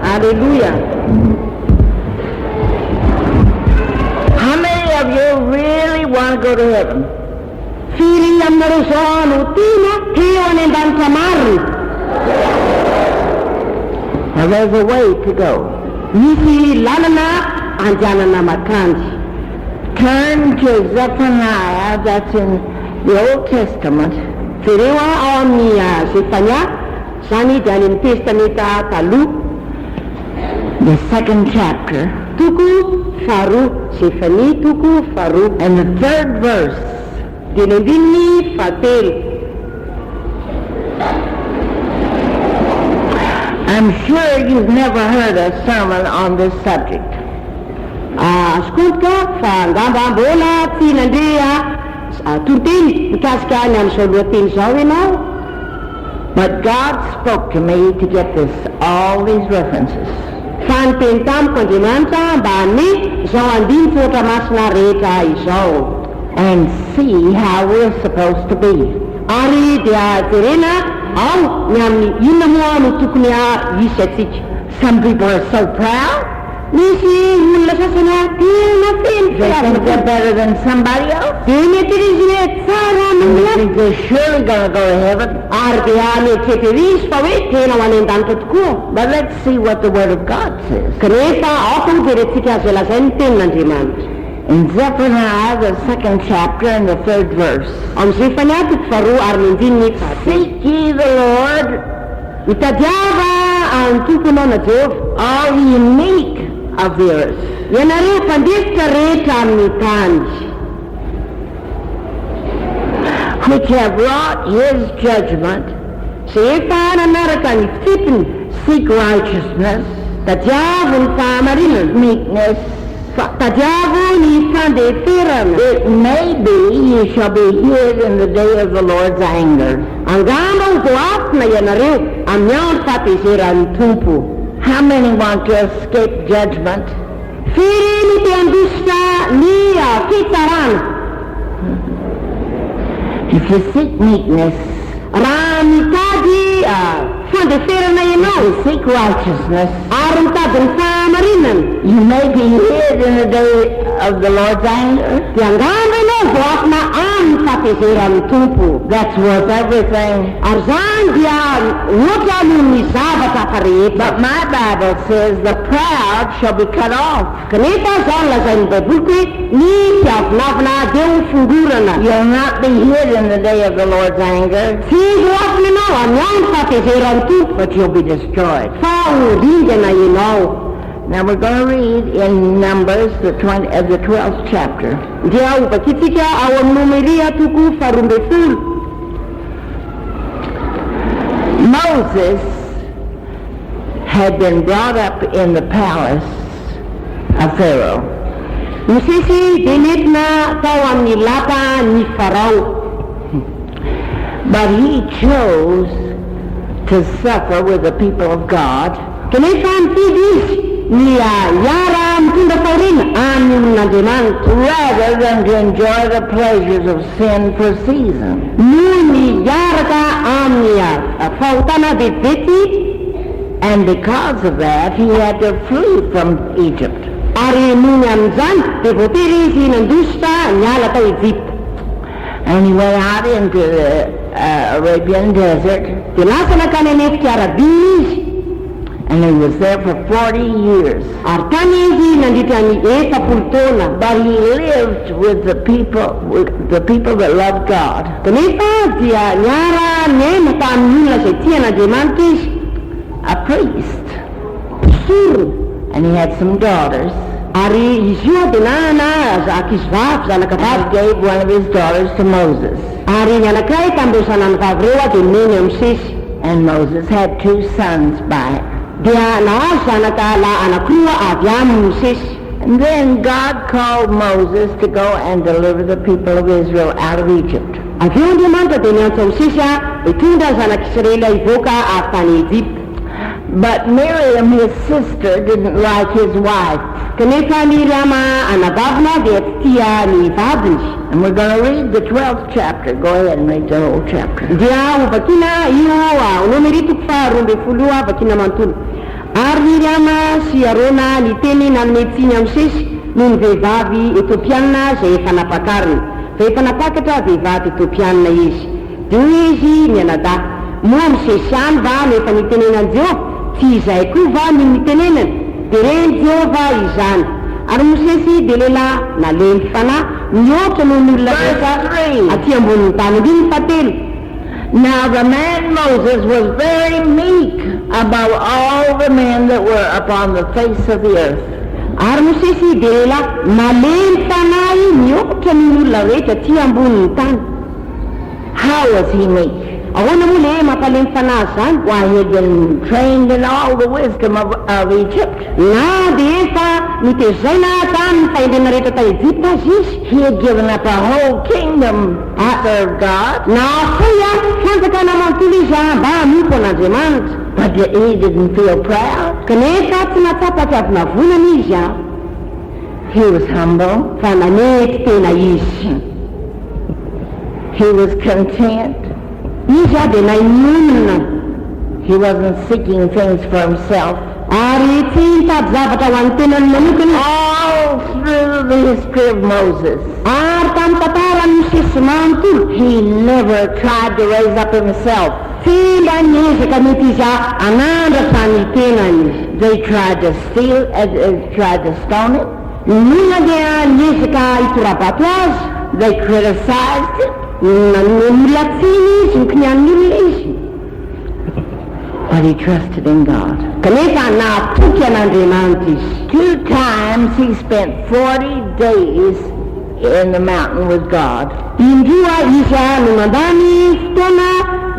Hallelujah. How many of you really want to go to heaven? Firy aminareo zao no tiana teo any an-danitra marina. Now there's a way to go. Misy lalana andianana makandy. Turn to Zephaniah, that's in the Old Testament. Jereo ao amin'ny Zefania, zany dia any amin'ny testamenta taloha. The second chapter. Toko faharoa, Zefania toko faharoa. And the third verse. Dia ny andininy fahatelo. I'm sure you've never heard a sermon on this subject. Skontaka fa ngamba mbola tsy nandrea tonteny mikasika ny amin'izao lohateny izao ianao. But God spoke to me to get this, all these references. Fa niteny tamiko Andriamanitra mba hane izao andiny foatra masina rehetra izao. And see how we're supposed to be. Ary dia jerena ao ny amin'ny inona moa no tokony hisy atsika. Some people are so proud. Misy olona sasany tena feno They think they're better than somebody else. dia mety izy hoe tsara They amin'ny think they're surely going to go to heaven. ary dia mieritreritra izy fa hoe tena ho any an-danitra tokoa. But let's see what the Word of God says. Kanefa aoka ho jerentsika azo lazay ny tenin'Andriamanitra. In Zephaniah, the second chapter and the third verse. Amin'ny Zefania toko faharoa ary ny andininy fahatelo. Seek ye the Lord, Mitadiava any tomponao na Jehovah, all ye meek of the earth. ianareo mpandesitra rehetra amin'ny tany, which have wrought his judgment, izay efa nanaraka ny fitiny. seek righteousness, Tadiavo ny fahamarinana, meekness. tadiavo ny fandeferana. It may be ye shall be hid in the day of the Lord's anger. Angamba ho voafina ianareo amin'ny andro fahatezeran'ny Tompo. How many want to escape judgment? Firy ny te handositra ny fitsarana. If you seek meekness, Raha mitady fandeferana ianao you seek righteousness, ary mitady ny fahamarinana, you may be hid in the day of the Lord's anger. dia angamba ianao voafina amin'ny fahatezeran'ny Tompo. That's worth everything. Ary zany dia ohatra noho ny zavatra hafa rehetra. But my Bible says the proud shall be cut off. Kanefa zao ny lazain'ny baiboliko hoe ny mpiavonavina dia ho fondorana. You'll not be hid in the day of the Lord's anger, Tsy voafina ianao amin'ny andro fahatezeran'ny Tompo, but you'll be destroyed. fa ho rindana ianao. Now we're going to read in Numbers, the 12th chapter. Dia hobakitsika ao amin'ny Nomeria toko faharoa ambin'ny folo. Moses had been brought up in the palace of Pharaoh. Mosesy dia nentina tao amin'ny lapa ny Farao, But he chose to suffer with the people of God kanefa nifidy izy ny hiara mitondra fahoriana amin'ny olon'Andriamanitra rather than to enjoy the pleasures of sin for a season. noho ny hiaraka amin'ny fahotana vetivety. And because of that, he had to flee from Egypt. Ary noho ny amin'izany dia voatery izy nandositra niala tao Egypte. And he went out into the Arabian desert, Dia lasa nakany any efitra Arabia izy, and he was there for 40 years. ary tany izy nandritra ny 70 taona. But he lived with the people that loved God. Kanefa dia niara niaina tamin'ny olona izay tian'Andriamanitra izy, A priest. sorony. And he had some daughters. Ary izy io dia nanana ankizivavy, zanakavavy. God gave one of his daughters to Moses. Ary ny anankiray tamin'ireo zanany-vavy ireo dia neny amin'ny Mosesy. And Moses had 2 sons by it. Dia nahazo zanaka lahy anankiroa avy aminy Mosesy. And then God called Moses to go and deliver the people of Israel out of Egypt. Avy eo Andriamanitra dia niantso Mosesy hitondra ny zanak'Israely hivoaka avy tany Egypte. But Miriam, his sister, didn't like his wife. Kanefa Miriama anavavina dia tsy tia ny vadiny. And we're going to read the 12th chapter. Go ahead and read the whole chapter. Dia ho vakina io Nomeria toko faharoa ambin'ny folo vakina manontolo. Ary Miriama sy Arona niteny nanometsiny amin'ny sesy noho ny vehivavy Etiopiana izay efa napakariny. Fa efa napakatra vehivavy Etiopiana izy. Dia hoy izy mianada, moa amin'ny sesy any va no efa nitenenan'i Jehova, tsy izay koa va no nitenenany, dia reny Jehova izany. Ary Mosesy dia lehilahy nalemy fanahy mihoatra noho ny olona rehetra aty ambonin'ny tany. Andiny fahatelo. Now the man Moses was very meek above all the men that were upon the face of the earth. Ary Mosesy dia lehilahy nalemy fanahy mihoatra noho ny olona rehetra aty ambonin'ny tany. How was he meek? Ahoana moa le mampalemy fanahy zany? Why, he had been trained in all the wisdom of Egypt. Na dia efa nitezaina tany ny fahendrena rehetra ta Ejipta azy izy. He had given up a whole kingdom to serve God. Na foy fianjakana manontolo izy mba hamiko an'Andriamanitra. But he didn't feel proud. Kanefa tsy natsapatra avy navonana izy. He was humble. Fa nanety tena izy. He was content. Izy dia nainonina. He wasn't seeking things for himself. Ary tsy mitady zavatra ho an'ny tenany manokana. All through the history of Moses, Ary tamin'ny tantaran'ny Mosesy manontolo, he never tried to raise up himself. tsy mba niezaka mety izy anandra zany tenany. They tried to steal, tried to stone him. Nona dia niezaka hitorabato azy. They criticized him. Nolatsiny izy, nikinian'ny olona izy. But he trusted in God. Kanefa natoky an'Andriamanitra izy. 2 times he spent 40 days in the mountain with God. Indroa izy no mandany fotoana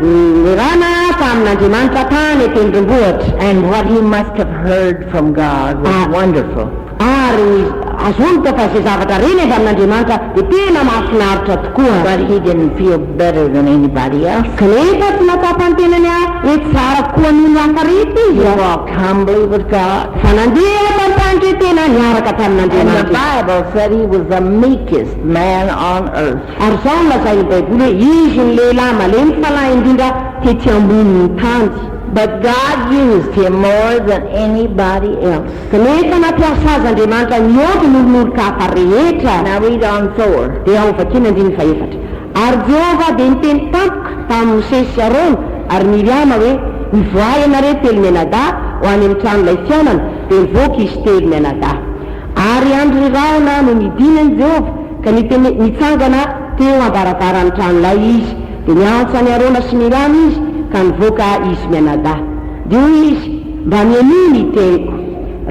nirana tamin'Andriamanitra tany tendrombohitra. And what he must have heard from God was wonderful. Ary azonto fa izay zavatra reny avy amin'Andriamanitra dia tena mahafinaritra tokoa. But he didn't feel better than anybody else. Kanefa tsy natapany tenany hoe tsara koa noho ny hafa rehetra izy. He walked humbly with God. Fa nandeha tamin'andro tena niaraka And the tamin'Andriamanitra. Bible said he was the meekest man on earth. Ary izao nolazain'ny Baiboly hoe izy ny lehilahy malemy falahy indrindra tety ambonin'ny tany. But God used him more than anybody else. Kanefa nampiasa azy Andriamanitra mihoatra nolon'olon-ka hafa rehetra. Now read on 4. Dia ao vakina 14. Ary Jehova dia niteny tampoka tamin'ny Mosesy sy Arona ary Miriama hoe mivoay ianareo telo mianadahy ho any amin'ny tranon'ilay fiainana. Dia nivoaka izy telo mianadahy. Ary andro riraona no nidinany Jehova ka nitsangana teo ambarabaran'ny tranon'ilay izy. Dia niantsa ny Arona sy Miriama izy ka nivoaka izy mianadahy. Dia hoy izy, mba mianino iteniko.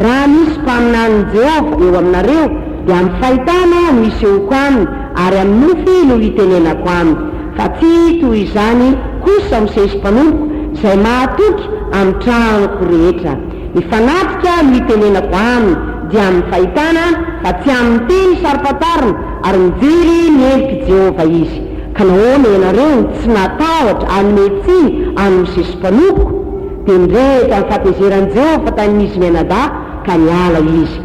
Raha misy mpaminan'ny Jehova eo aminareo dia amin'ny fahitana no isehoko aminy ary amin'ny nofy no hitenenako aminy. Fa tsy toy izany kosa Mosesy mpanompo izay mahatoky amin'ny tranoko rehetra. Mifanatrika no hitenenako aminy dia amin'ny fahitana fa tsy amin'ny teny sarofatarina ary mijery ny endriky Jehova izy. Ka nahoana ianareo tsy natahotra anometsiny amin'ny Mosesy mpanompo dia nirehitra amin'ny fahatezeran'i Jehova tamin'izy mianadahy ka niala izy.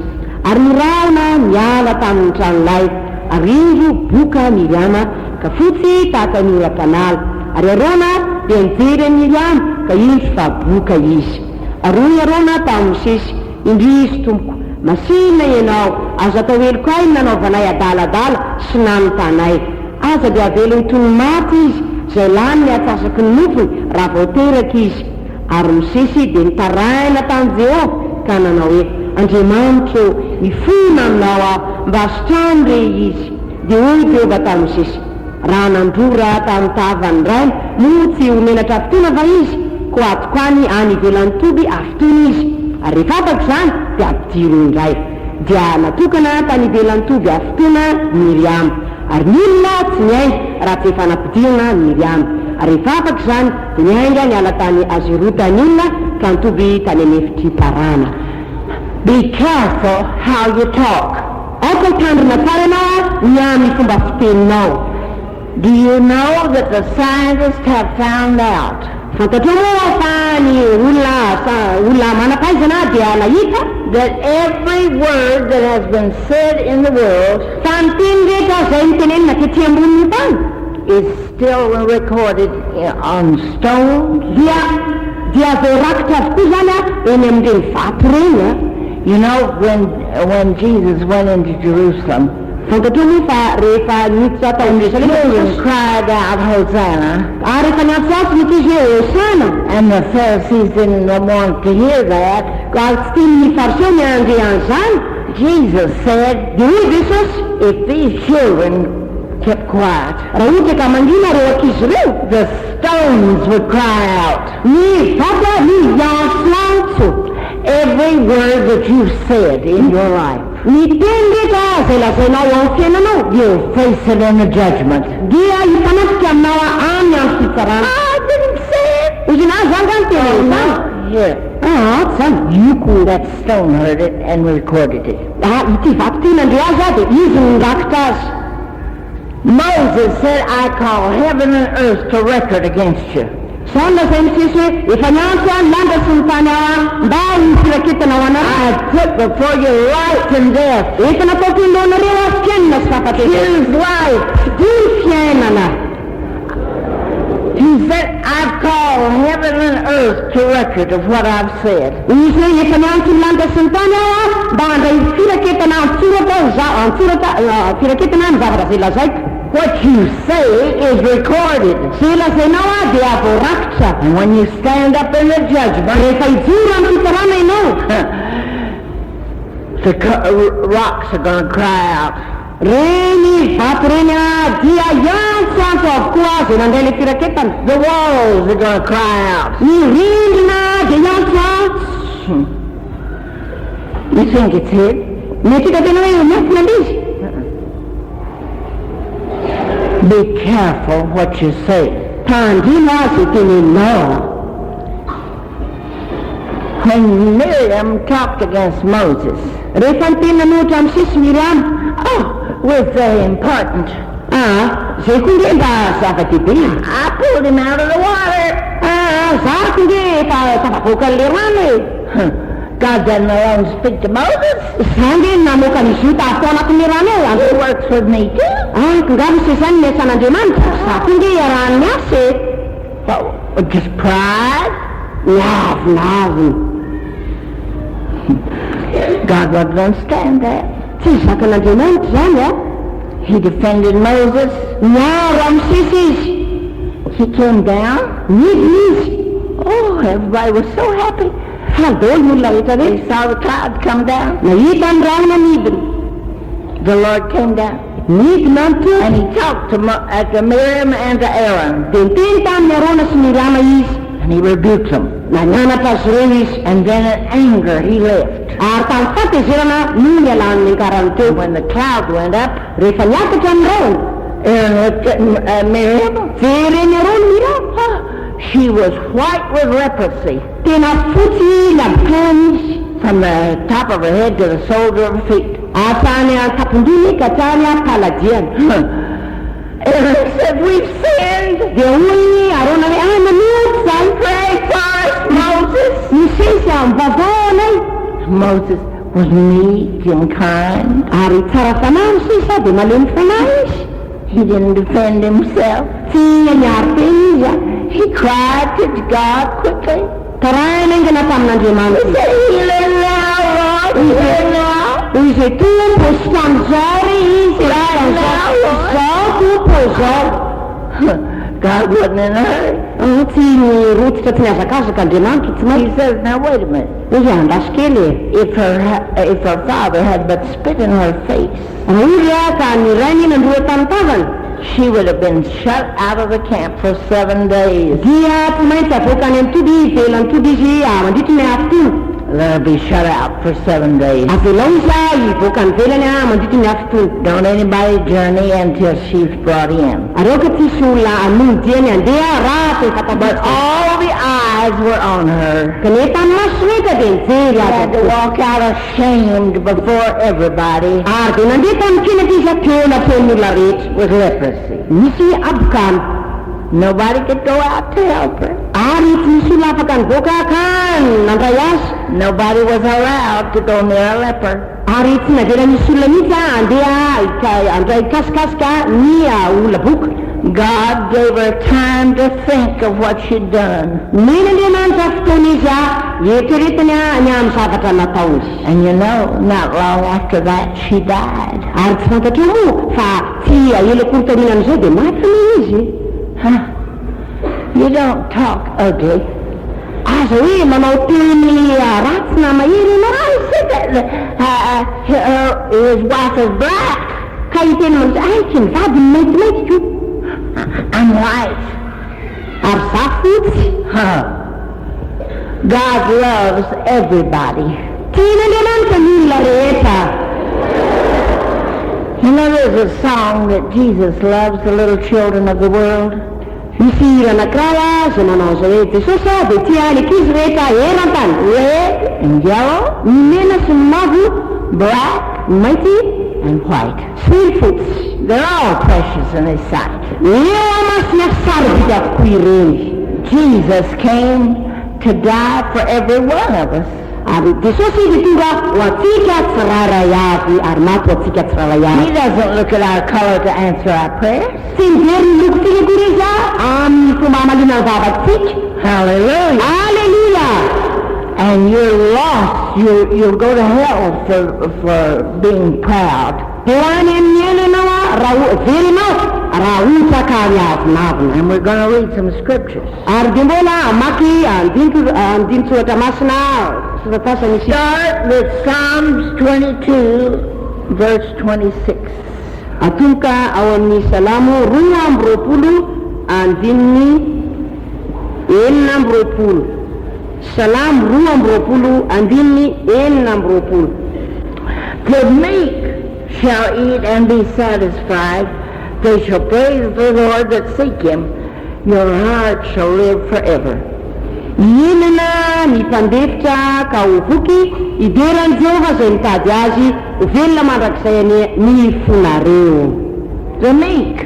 Ary niraona niala tamin'ny tranolay. Ary indro boka Miriama ka fotsy tahaka ny ora-panala. Ary Arona dia nijery Miriama ka indro fa boka izy. Ary hoy Arona tamin'ny Mosesy, indrisy tompoko, masinina ianao, aza atao heliko ahy nanaovanay adaladala sy nanotanay. Aza dia avelo hitony maty izy izay lany niatsasaky ny nofony raha vao teraka izy. Ary Mosesy dia nitaraina tamin'i Jehova ka nanao hoe, Andriamanitra mifona aminao aho mba asitrano re izy. Dia hoy Jehova tamin'i Mosesy, raha nandrora tamin'ny tavany ray moa tsy homenatra fotoana va izy, ko atoko any ivelan'ny toby afotoana izy. Ary rehefa afaka izany dia ampidiro indray. Dia natokana tany ivelan'ny toby afotoana Miriama. Ary milona tsy niainga raha tsy efa nampidirana Miriama. Ary rehefa afaka izany dia niainga niala tany Azerota ny olona ka nitoby tany anefitry Parana. Be careful how you talk. Aka hitandrina tsara ianao ny amin'ny fomba fiteninao. Do you know that the scientists have found out Fantatrao moa fa ny olona manampahaizana dia nahita that every word that has been said in the world fa ny teny rehetra izay nitenenina tety ambonin'ny tany is still recorded on stones, dia voarakitra avokoa zany eny amin'ireny vato reny a. You know, when Jesus went into Jerusalem, fantatro moa fa rehefa niditra tao and the Jerusalem children cried out, Hosanna, ary rehefa niatsatsy nityizy hoe hosana, and the Pharisees didn't want to hear that, ary tsy tiany fariseo miandre an'izany, Jesus said, dia hoy Jesosy, if these children kept quiet, raha ohatra ka mangina reo ankizy reo, the stones would cry out. ny vato ny hiantso Every word that you've said in your life, ny teny rehetra izay lazainao amin'ny fiainanao, you'll face it in the judgment. dia hifanafika aminao amin'ny andro fitsarana. I didn't say it. Izy na zany zany teny izany. Here, Tsy zany. you cool, that stone heard it and recorded it. Ity vato ty nandre azy a dia izy nondrakitra azy. Moses said, I call heaven and earth to record against you. Zany lazay misesy hoe efa niantso a ny landa sy ny tany mba hifiraketana ao anareo. I put before you life and death. Efa nataoko indonareo a fiainana sy fahafatesana. Choose life. Dia fiainana. He said, I've called heaven and earth to record of what I've said. Izy hoe efa niantso ny landa sy ny tany ao a mba handray firaketana firaketana ny zavatra zay lazaiko. What you say is recorded. Zay lazainao a dia voarakitra. And when you stand up in the judgment, Rehefa hijoro amin'ny fitarana ianao, the rocks are going to cry out. reny vato reny a dia iantsoantso avokoa zay nandray le firaketana. The walls are going to cry out. Ny rindrina dia iantsoantso. You think it's hid? Metrika tena hoe miafina an'izy. Be careful what you say. Tandrina zay teneninao. When Miriam talked against Moses, Rehefa niteny nohitra amin'ny sisy Miriam, was very important. zay koa nge mba zava-dehibe. I pulled him out of the water. Zako nge efa tafavoaka an'le rano e. God doesn't alone speak to Moses. Zany nge namoaka an'izy io tafo anatin'ny rano eo. He works with me too. Nga misy zany miasan'Andriamanitra. Zako nge iarahany miasa e. Just pride. Navinaviny. God wouldn't understand that. Tsy zakan'Andriamanitra zany a. He defended Moses. Miaro amin'ny sisy izy. He came down. Midina izy. Oh, everybody was so happy. Fadolo ny olona rehetra They rehetra. saw the cloud come down. Nahita ny rano midina. The Lord came down. Midina ny And he talked to Miriam and to Aaron. dia niteny tamin'ny Arona sy Miriama izy. And he rebuked them. Nananatra azy ireo izy. And then in anger he left. Ary tamin'ny fatezerana no nialany ny ankarany teo. When the cloud went up, Rehefa niakatra ny rahona, Aaron looked at Miriam. jereny Arona Miriam. She was white with leprosy. Tena fotsy labokany izy. From the top of her head to the soles of her feet. Hatrany an-tapondriny ka hatrany am-paladiany. Aaron said, we've sinned. Dia hoy Arona hoe namoaty zany. Pray for us, Moses. Nisesy amin'ny vavao anay. Moses was meek and kind. Ary tsara fanahy sisa dia malemy fanahy izy. He didn't defend himself. Tsy niaro teny izy a. He cried to God quickly. Karana ingana He tamin'Andriamanitra. said, heal him now, Lord. Heal now. Izy tompo sy tamin'izao re izy. Zao tompo zao. God wasn't in a hurry. Tsy nirotitra tsy niazakazaka Andriamanitra tsy He maintsy. says, now wait a minute. Izy andasy kely e. If her father had but spit in her face, Ory a ka ny rainy nandroa tamin'ny tavany. she would have been shut out of the camp for 7 days. Dia tsy maintsy avoaka any amin'ny tody ivelany tody izy mandritra ny afitono. Let her be shut out for 7 days. Avelao izy hivoaka ny velany mandritra ny afitono. Don't anybody journey until she's brought in. Areoka tsisy olona amondiany andeha raha tsy But fatabatsy. all the eyes were on her. Kanefa ny maso rehetra dia nijery She had to azy. walk out ashamed before everybody Ary dia nandeha tamin'ny kinaka izy apeona ataon'ny olona rehetra. with leprosy. Misy abokany. Nobody could go out to help her. Ary tsy misy olona afaka nivoaka ka nandray azy. Nobody was allowed to go near a leper. Ary tsy navela misy olona mihitsy andeha handray kasikasika ny olona boka. God gave her time to think of what she'd done. Men'andriamanitra fotoana izy eritreretiny ny amin'ny zavatra nataony. And you know, not long after that, she died. Ary tsy fantatra moa fa tsy ela korontaninan'izay dia maty ny izy. Huh? You don't talk ugly. Aza hoe manao teny ratsy na mahery ianao. I said that his wife is black. Ka iteny mantsy aiky ny vadiny maintimainty ko. I'm white. Ary za fotsy. Huh. God loves everybody. Tian'andriamanitra ny olona rehetra. You know, there's a song that Jesus loves the little children of the world. Misy hira anankiray zay manao zay hoe Jesosy dia tia ny ankizy rehetra eran-tany. Red and yellow, Ny mena sy ny mavo, black ny mainty and white. sy ny fotsy. They're all precious in His sight. Eo amasina sarobidy avokoa ireny. Jesus came to die for every one of us. Ary Jesosy izy tonga ho antsika tsirairay avy ary maty ho antsika tsirairay He avy. doesn't look at our color to answer our prayers. Tsy mijery ny loko firekory izy amin'ny fomba hamalina ny vavantsika. Hallelujah. Alleluia. And you're lost. You'll go to hell for being proud. Ho any amin'ny elo ianao raha verynao raha otraka ary avinavina. And we're going to read some scriptures. Ary dia mbola maky andinitsoratra masina soratasa misy. Start with Psalms 22, verse 26. Atomboka ao amin'ny salamo 2:20 andininy 4:20. Salamo 2:20 andininy 4:20. The meek shall eat and be satisfied. They shall praise the Lord that seek Him. Your heart shall live forever. Inana ny mpandefitra ka ho voky ideran'i Jehova izay mitady azy ho velona mandrakizay ny fonareo. The meek.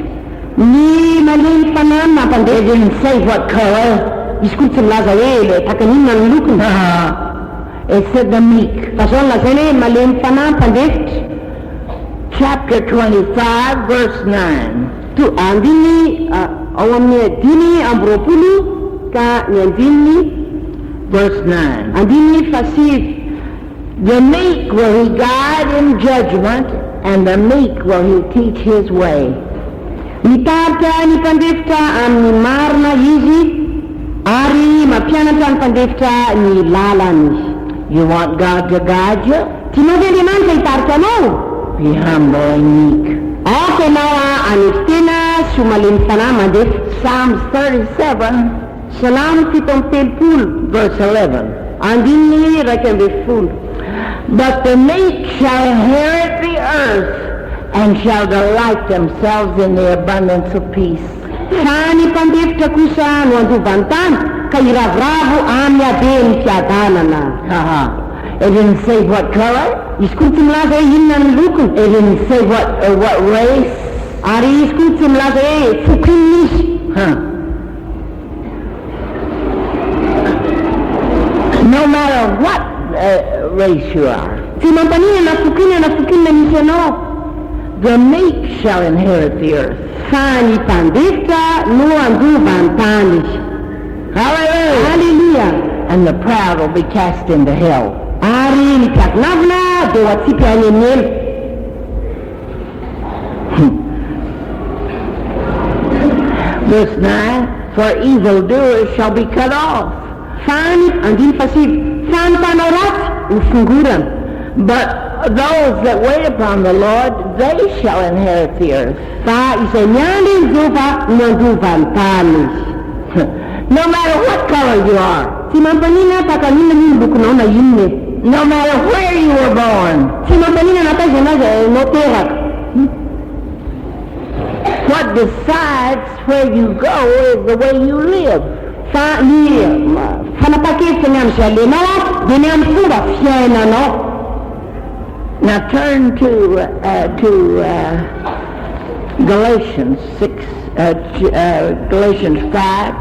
Ny malemy fanahy They mampandefitra. didn't say what color. Izy koa tsy milaza hoe le takan'inona ny lokony. It said the meek. Fa zao ny lazainy hoe malemy fanahy mpandefitra. Chapter 25, verse 9. Andininy ao amin'ny 5:20 ka ny andininy Verse 9. andininy 7. The meek will He guide in judgment, and the meek will He teach His way. Mitarika ny mpandefitra amin'ny marina izy ary mampianatra ny mpandefitra ny lalany. You want God to guide you? Tianao ve Andriamanitra hitarika anao? Be humble and meek. Aoka ianao anefy tena sy ho malemy fanahy mandefitra. Psalms 37, Salamo 7:30 verse 11. andininy 1:10. But the meek shall inherit the earth, and shall delight themselves in the abundance of peace. Fa ny mpandefitra kosa no andovany tany ka iravoravo amin'ny habeny fiadanana. It didn't say what color. Izy koa tsy milaza hoe inona ny lokony. It didn't say what race. Ary izy koa tsy milaza hoe fokinina izy. No matter what race you are, Tsy mampanina na fokinina misy ianao. the meek shall inherit the earth. Fa ny mpandefitra no andovany tany. Hallelujah. Alleluia. And the proud will be cast into hell. Ary ny mpiavinavina dia ho atsipy any amin'ny elo. Verse 9, for evildoers shall be cut off. Fa ny 7, fa ny mpanao ratsy ho fongorana. But those that wait upon the Lord, they shall inherit the earth. Fa izay miandry ny Jehova no andovany tany. No matter what color you are, Tsy mampanina takanina ny lokonao na inona. no matter where you were born, Tsy mampanina na taiza ianao teraka. what decides where you go is the way you live. Fa ny fanapakevitra ny amin'izay alenao dia ny amin'ny fomba fiainanao. Now turn to Galatians 5,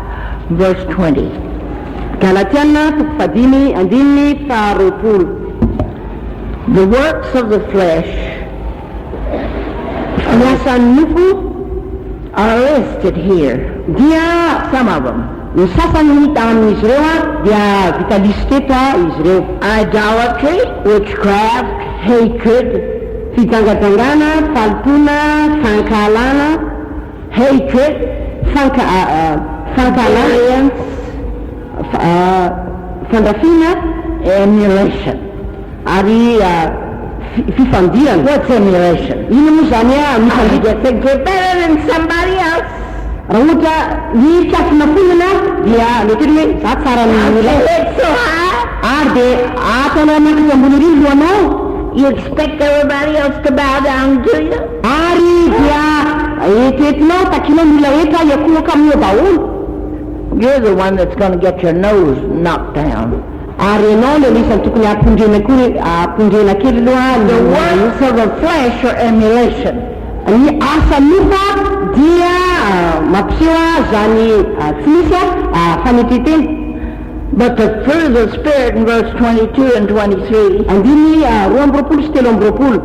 verse 20. Galatiana 5:20. The works of the flesh Ny asan'ny nofo are listed here. Dia Some of them. ny sasany hita amin'izy ireo dia vita lisiteto izy ireo. Idolatry, witchcraft, hatred, fijangajangana, falipona, fankalana, hatred, fankalana, fandrafina, emulation. ary fifandirana. What's emulation? Ino moa zany You think you're better than somebody else. raha ohatra ny fiafinafonana dia mety hoe za tsara Okay, it's so high. ary dia ataonao anakiny ambony ry lohanao, You expect everybody else to bow down to you? ary dia etetinao takinao mila etra iakoaka amin'io daholo, You're the one that's going to get your nose knocked down. ary ianao le isany tokony apondrena kory apondrena kely aloha The works of the flesh are emulation. ny asa mofa dia mampiseho zany tsy misy fanetetena. But the fruit of the Spirit in verse 22 and 23, andiny roa amby roapolo sy telo amby roapolo.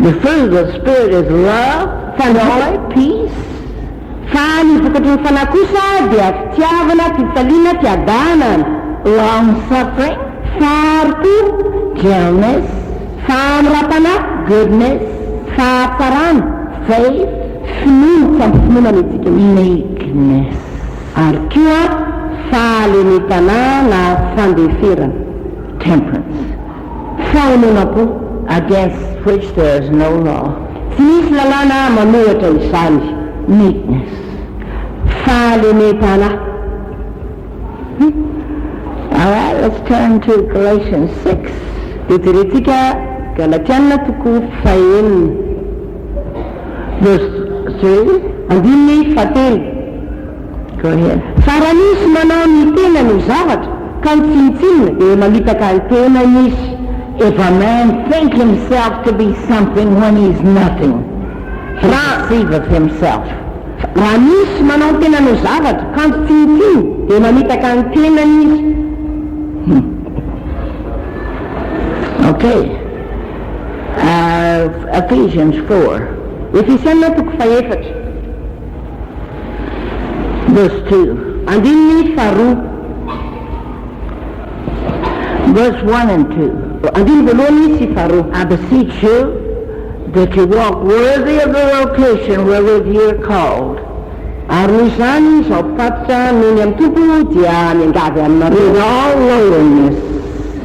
the fruit of the Spirit is love, joy, peace, Fa ny vokatry ny fanahy kosa dia fitiavana, fifaliana, fiadana, long-suffering, farito, gentleness, famorapana, goodness, fahatsarana, faith, finono, tsy ampy finoana metsika meekness. ary koa fahalenetana na fandeferana, Temperance, fahonoana-po, against which there is no law. tsy misy lalàna manohatra izany. Meekness. Fahalenetana. All right, let's turn to Galatians 6. Dia jerentsika Galatiana toko fahaenina Verse 3. andininy fahatelo. Go ahead. Fa raha nisy manao ny tena ny zavatra ka ny tsinitsinina dia mamitaka ny tena izy. If a man think himself to be something when he's nothing, he deceiveth himself. Raha nisy manao tena ny zavatra ka ny tsinitsiny dia mamitaka ny tena izy. Okay. Ephesians 4, Efesiana toko fahaefatra verse 2. andininy faharoa. Verse 1 and 2. Andiny voalohany sy faharoa. I beseech you that you walk worthy of the vocation wherewith you are called, Ary noho izany izao mpifatotra noho ny amin'ny tompo dia miangavy with aminareo all lowliness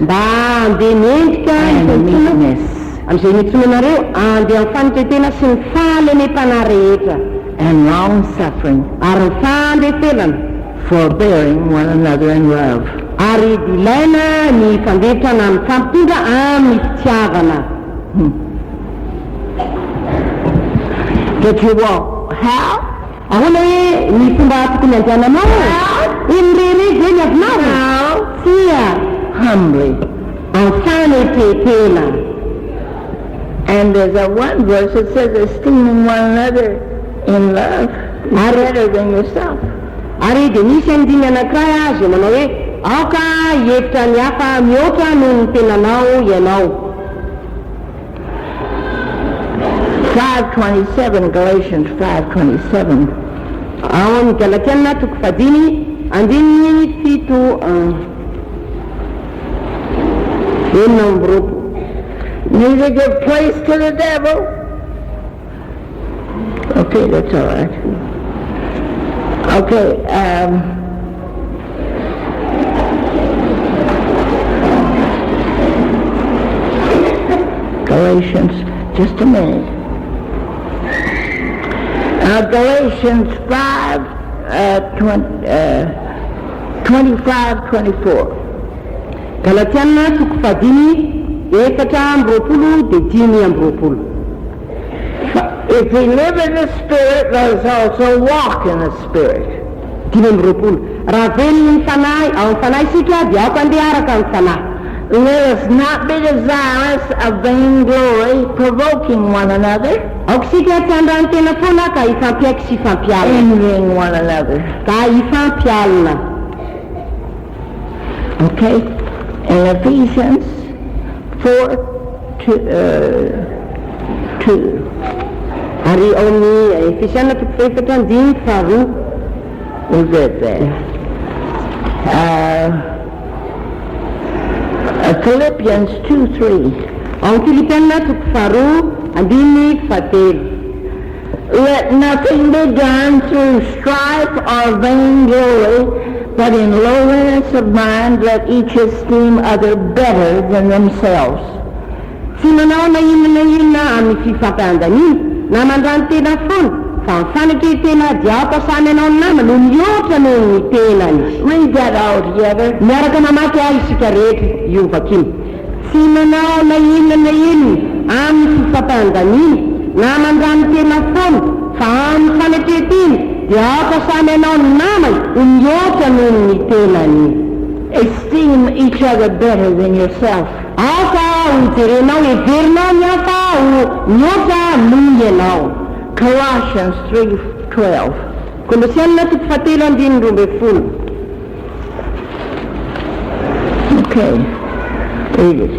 mba andeha miendrika and meekness amin'izay nitsony anareo andeha amin'ny fanitetena sy ny fahalenetana rehetra and long-suffering, ary ny fandeferana, forbearing one another in love. ary ilaina ny fandetrana ny fampitondra amin'ny fitiavana. That you walk how? Ahoana hoe ny fomba tokony andehananao inyrere zany avinao tia Humbly. amin'ny fanetetena. And there's a one verse that says esteeming one another in love better than yourself. Ary dia misy andiny anankiray azy manao hoe aoka hevitra ny hafa mihoatra noho ny tenanao ianao. 5:27, Galatians 5:27. Ao amin'ny Galatiana toko fadiny andininy fito enina amby roapolo. Neither give place to the devil. Okay, that's all right. Okay, Galatians, just a minute. Galatians 5, 25-24. Galatiana toko fadiny efatra amby roapolo dia dimy amby roapolo. If we live in the Spirit, let us also walk in the Spirit. Dimy amby roapolo. Raha velony ny fanahy ao amin'ny fanahy isika dia aoka andeha araka ny fanahy. Let us not be desirous of vainglory, provoking one another, Aoka isika tsy andrany tena foana ka hifampiaiky sy hifampialina. envying one another. Ka hifampialina. Okay? In Ephesians 4, 2. Ary ao amin'ny Efesiana toko faefatra andiny faharoa. We'll get there. Philippians 2:3. Ao amin'ny Filipiana toko faharoa andiny fahatelo. Let nothing be done through strife or vainglory, but in lowliness of mind let each esteem other better than themselves. Tsy manao na inona amin'ny fifampiandaniny na mandrano tena foana fa mifanatry tena diapa samy anao ny namany no mihoatra noho ny tenany. Read that all together. Miaraka mamaky azy isika rehetra io vakiny. Tsy manao na inona amin'ny fifampiandaniny na mandrano tena foana fa amin'ny fanatretiny diapa samy anao ny namany no mihoatra noho ny tenany. Esteem each other better than yourself. Asa hijerenao heverinao ny hafa mihoatra noho ianao. Colossians 3:12. Kolosianina toko fahatelo andiny roa ambin'ny folo. Okay, read it.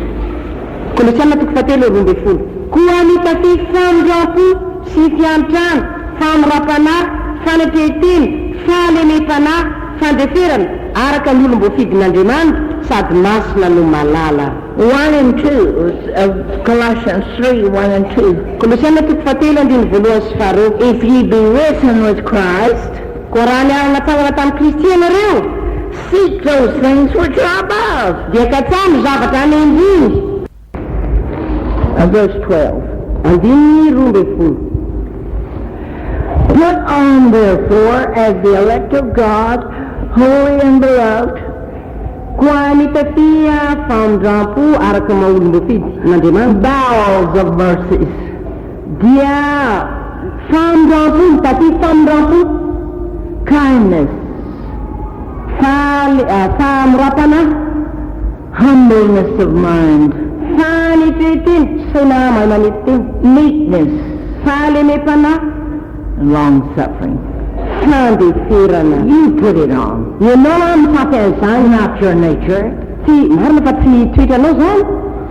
Kolosianina toko fahatelo roa ambin'ny folo. Koa mitaty famindrampo sy fiantrano, famorapanahy, fanatretiny, fahalemem-panahy, fandeferana araka ny olom-boafidin'Andriamanitra sady masina no malala. 1 and 2 of Colossians 3:1 and 2. Kolosianina toko fahatelo andiny voalohany sy faharoa. If ye be risen with Christ, koa raha niarana tangana tamin'ny Kristy ianareo, seek those things which are above. dia katsamy zavatra any ambony. Verse 12. Andiny roa ambin'ny folo. Put on therefore as the elect of God, holy and beloved, koa mitafia famindrampo araka maha-olom-boafidy n'Andriamanitra, bowels of mercies, dia famindrampo mitaty famindrampo, kindness, famorapanahy, humbleness of mind, fanetreteny saina mahay manetiteny, meekness, fahalemem-panahy, and long-suffering. fandeferana. You put it on. Ianao amin'ny fampian'izany, Not your nature, tsy marina fa tsy toetranao zany,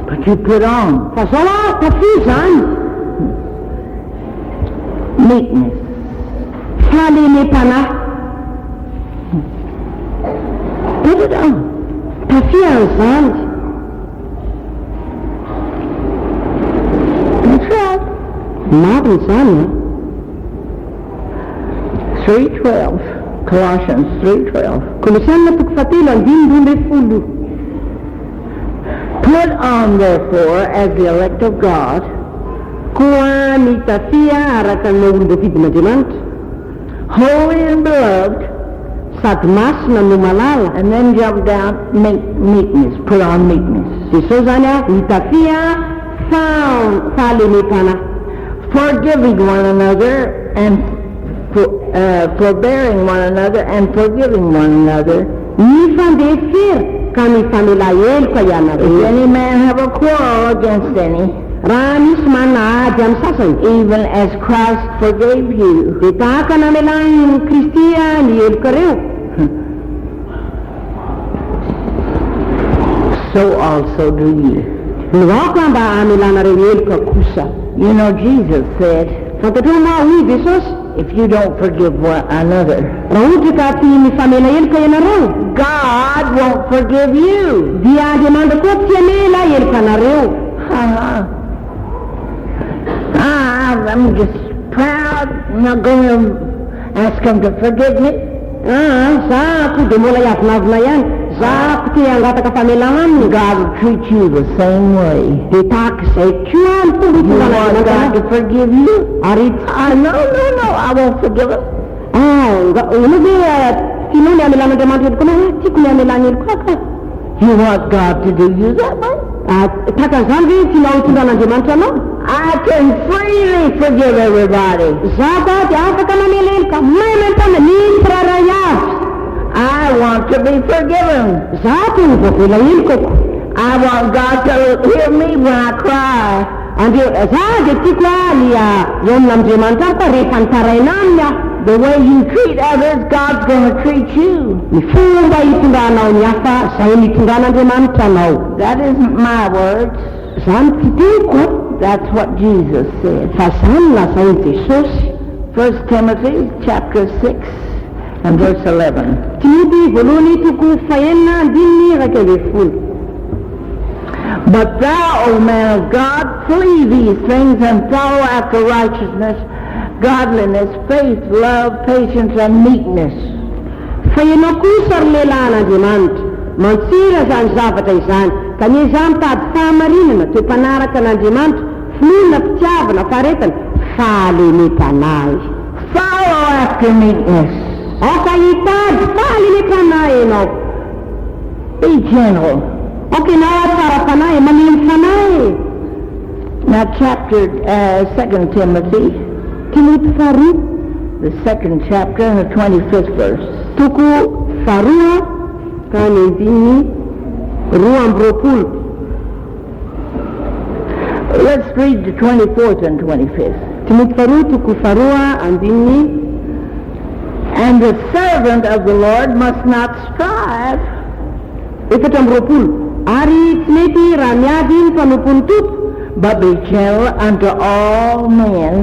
but you put on fa zao tafi zany. meekness. Fahalemem-panahy, Put it on. tafian'izany. That's right. Marina zany 3:12. Colossians 3:12. Kolosianina toko fahatelo andiny roa ambin'ny folo. Put on therefore as the elect of God, Koa mitafia araka ny olom-boafidin'Andriamanitra, holy and beloved, sady masina no malala. and then jump down, meekness. Put on meekness. Dia sao zany mitafia fahalemem-panahy, Forgiving one another and forbearing one another and forgiving one another. mifandefera ka mifamela heloka If ianareo. any man have a quarrel against any, Raha misy manahady amin'ny sasany, even as Christ forgave you, dia tahaka namelany Kristy ny helokareo, so also do you. no aoka mba amelanareo heloka kosa. You know, Jesus said, Fantatrao ma hoy Jesosy, if you don't forgive one another, raha ohatra ka ty mifamela heloka ianareo, God won't forgive you. dia Andriamanitra koa tsy hamela heloka anareo. I'm just proud. I'm not going to ask him to forgive me. Zahako dia mbola hiavinavina ihany, zahako ty hangataka famelana aminy. God will treat you the same way. Dia tahaka izay koa ny fomba You want God to hitongan'Andriamanitra. forgive you? Ary No, I won't forgive him. ono ve tianao ny amelan'Andriamanitra heloka anao, tiako ny amelany heloka ka. You want God to do you that way? Tahaka an'izany ve tianao hitondran'Andriamanitra anao? I can freely forgive everybody. Zahako dia afaka mamela heloka maimantana ny tsirairay avy. I want to be forgiven. Zahako ny voavela helokako. I want God to hear me when I cry. Zah dia tiako ny eo amin'Andriamanitra aho ka rehefa nitaraina aminy aho. The way you treat others, God's going to treat you. Ny fomba hitondranao ny hafa, zay mitondran'Andriamanitra anao. That isn't my words. Zany tsy teko. that's what Jesus said. Fa zany lazainy Jesosy. 1 Timothy chapter 6 and verse 11. Timoty voalohany toko fahenina andininy iraika amby folo. But thou, O man of God, flee these things and follow after righteousness, godliness, faith, love, patience, and meekness. Fa ianao kosa ry lehilahin'Andriamanitra, mantsira zany zavatra izany, kanefa mitady fahamarinana toe mpanaraka an'Andriamanitra, finoana, fitiavana, faharetana, fahalemem-panahy. Follow after meekness. Aka hitady fahalemem-panahy ianao. Be gentle. Aka ianao tsara-panahy, manemy fanahy. Now chapter 2 Timothy, Timoty faharoa, the 2nd chapter and the 25th verse. toko faharoa ka ny andininy roa amby roapolo. Let's read the 24th and 25th. Timoty faharoa toko faharoa andininy. And the servant of the Lord must not strive, Efatra amby roapolo. Ary tsy mety raha miady ny mpanompon'ny tompo, but be gentle unto all men,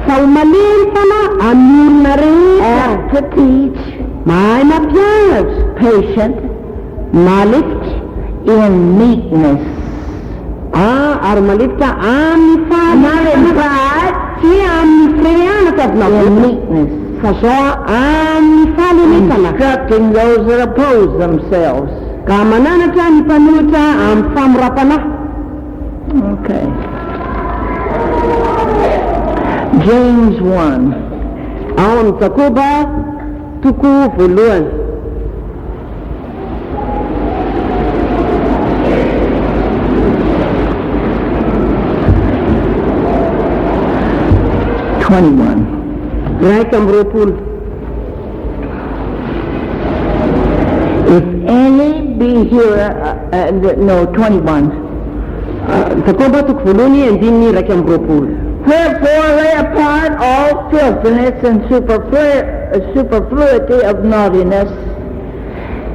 fa ho malemy fanahy amin'ny olona rehetra, apt to teach, mahay mampianatra, patient, malefitra, in meekness. Ary malefitra amin'ny Not in pride, tsy amin'ny firehanatra in adina meekness, fa zao amin'ny fahalemefana, instructing those that oppose themselves. ka mananatra ny mpanohitra amin'ny famorapanahy. Okay. James 1. Ao amin'ny Jakoba toko voalohany. Iraika amby roapolo. If any be here, 21. Jakoba toko voalohany andininy iraika amby roapolo. Wherefore lay apart all filthiness and superfluity of naughtiness,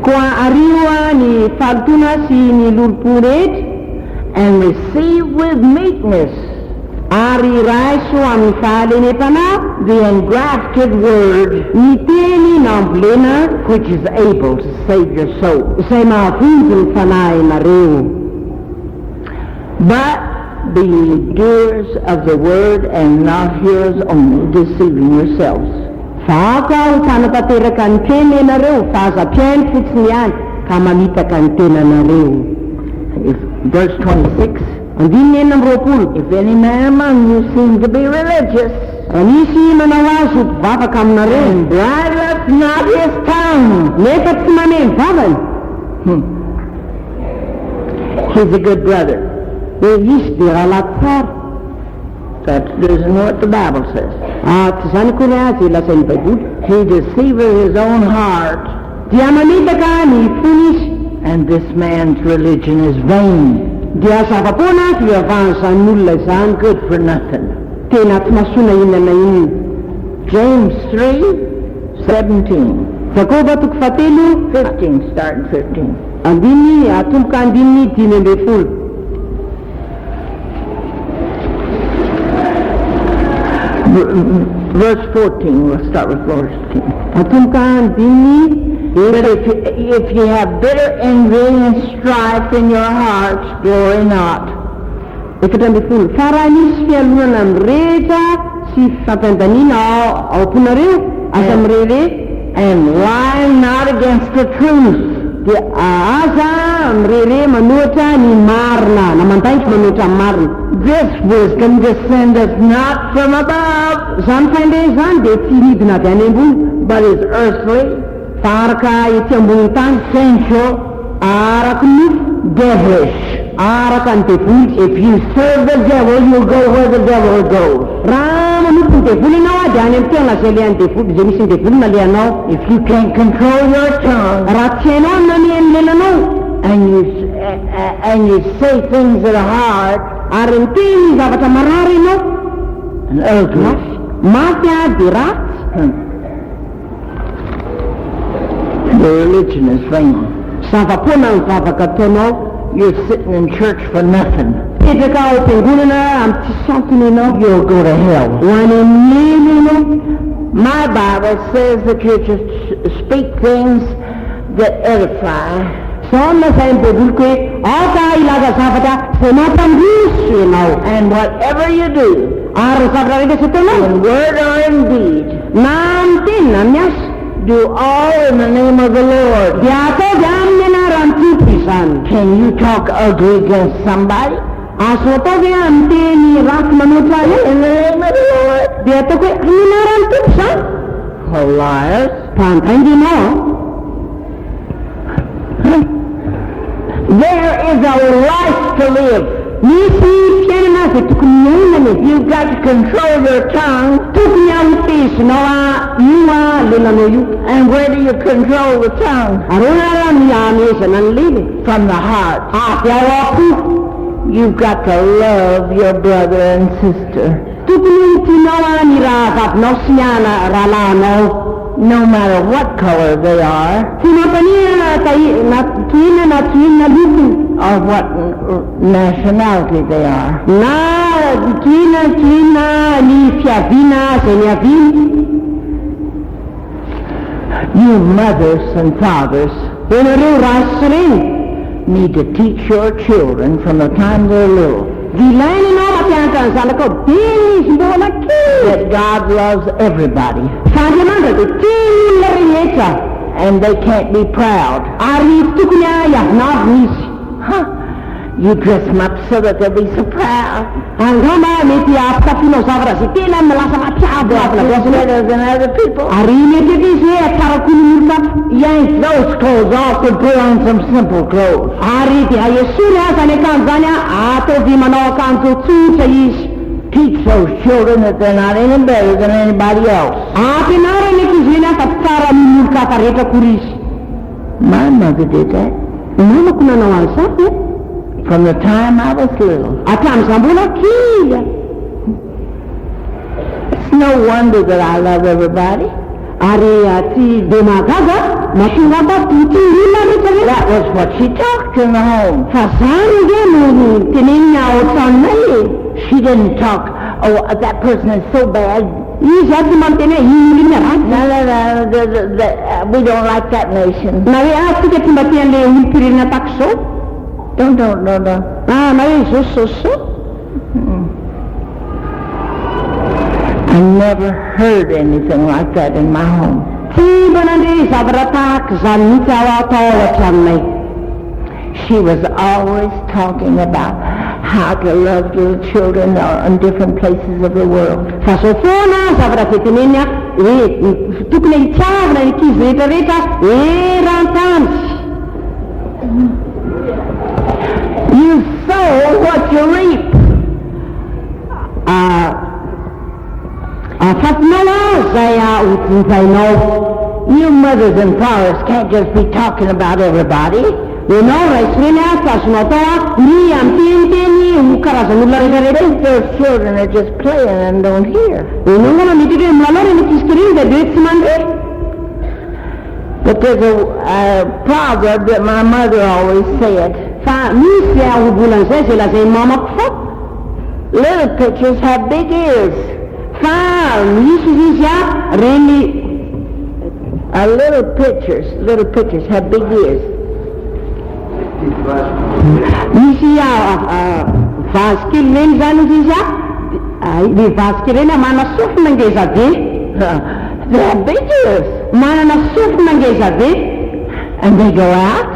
Koa ariwa ny fahatona sy ny lolompo rehetra, and receive with meekness ary raiso amin'ny fahalemem-panahy the engrafted word, ny teny nambolena which is able to save your soul. izay mahavonjy ny fanahinareo. But be doers of the word and not hearers only, deceiving yourselves. Fa ka ho tanatanteraka ny teny ianareo, fa aza-piainy fotsiny ihany ka mamitaka ny tenanareo. Verse 26. Andininy enina amby roapolo. If any man among you seem to be religious, Nisy manao azy ho mpivavaka aminareo, and bridleth not his tongue, nefa tsy manay ny vavany, he's a good brother. dia izy dia rahalahy tsara. That isn't what the Bible says. Tsy zany koa ilay azy lazain'ny Baiboly. He deceiveth his own heart, Dia mamitaka ny fony izy, and this man's religion is vain, dia zava-poana azy hiavahan'izany olona izany, good for nothing. tena tsy mahasoana inona na inona. James 3:17. Jakoba toko fahatelo 15, start in 15. andininy atomboka andininy dimy amby folo. Verse 14, we'll start with verse 14. Atomboka andininy. But if you have bitter envy and strife in your hearts, glory not. Efatra amby folo. Fa raha nisy fialonana mirehitra sy fampiandaniana ao am-ponareo, aza mirere, And lie not against the truth. dia aza mirere manohatra ny marina, na mandaitra manohatra ny marina. This wisdom descendeth not from above, Zany faindray zany dia tsy midina avy any ambony, but is earthly, fa araka ety ambony tany, sensual, araka nofo, devilish. araka ny devoly. If you serve the devil, you go where the devil goes. Raha manompo ny devoly ianao dia any amin'ny toerana zay lehan'ny devoly, zay misy ny devoly na lehanao. If you can't control your tongue, Raha tsy hainao na mihaino lelanao, and you say things that are hard ary miteny zavatra marary ianao, and ugly, mafy dia ratsy, your religion is vain. zava-poana ny vavaka ataonao. You're sitting in church for nothing. mipetraka ao am-piangonana amin'ny tsy santony ianao, you'll go to hell. ho any amin'ny elo ianao. My Bible says that you're to speak things that edify. Sao no lazainy baiboliko hoe aoka ilaza zavatra izay mampandroso ianao. And whatever you do, Ary ny zavatra rehetra sy ataonao, in word or in deed, na amin'ny teny na amin'ny asa, do all in the name of the Lord. dia ataovy amin'ny anaran'ny Tompo izany. Can you talk ugly against somebody? Azo atao ve amin'ny teny raty manoatra io In the name of the Lord? dia ataoko hoe amin'ny anaran'ny Tompo izany. Oh, liars. Mpandraingy ianao. There is a life to live. Misy fiainana izay tokony iainana. You've got to control your tongue. Tokony ampezonao io lelanao io. And where do you control the tongue? Arona raha ny amezana ny lely From the heart. avy ao apo. You've got to love your brother and sister, Tokony tianao ny raha vavinao sy ny rahalahinao, no matter what color they are tsy mampaniana na toina na toina lokony, or what nationality they are. na toina ny fiaviana izay niaviany. You mothers and fathers Ianareo rasy sy reny need to teach your children from the time they're little ilaina ianao mampianatra ny zanakao be izy mbola kely that God loves everybody fa Andriamanitra dia tia olona rehetra and they can't be proud. ary tokony hiavinavina izy. You dress them up so that they'll be so proud. Angamba mety ampitafianao zavatra izay tena milasa mampiavina They're better than other people. ary mety efa izy hoe atsarako ny olona. Yank those clothes off and put on some simple clothes. Ary dia esory zany akanjo zany ataovy manao akanjo tsotra izy. Teach those children that they're not any better than anybody else. Ampianarana izy eny fa tsara mimoloka hafa rehetra kory izy. My mother did that Mamako nanao an'izany from the time I was little. hatramin'izaho mbola kely. It's no wonder that I love everybody. Ary tsy dia mahagaga mahatonga mba tiaolona rehetra. That was what she talked in the home. Fa zany nge no tenenina ao an-tranonay e. She didn't talk, oh, that person is so bad. Izy aty manonteny hoe ino iny ratsy. No, we don't like that nation. Na hoe tsika tsy mba tian'le olom-pirenena tahaka izao. Don't. Na hoe zao. I never heard anything like that in my home. Tsy mba nandre zavatra tahaka izany mihitsy atao ao an-tranonay. She was always talking about how to love little children in different places of the world. Fa zao foana zavatra izay teneny hoe tokony hitiavana ny ankizy rehetrarehetra eran-tany. You sow what you reap. Afatinao izay hotinjainao. You mothers and fathers can't just be talking about everybody. Ianao raisy reny tsy azonao atao ny amiteniteny ho karazan'olona rehetrarehetra. Think those children are just playing and don't hear. Ianao ngamba mety hoe milalao reny ankizy reny dia hoe tsy mandre. But there's a proverb that my mother always said. Fa misy hovolan'izay izay lazainy mamako fa Little pitchers have big ears. fa misy izy reny Little pitchers have big ears. misy vazy kely reny zany izy le vazy kely reny manana sofina ngeza be. They have big ears. Manana sofina ngeza be. And they go out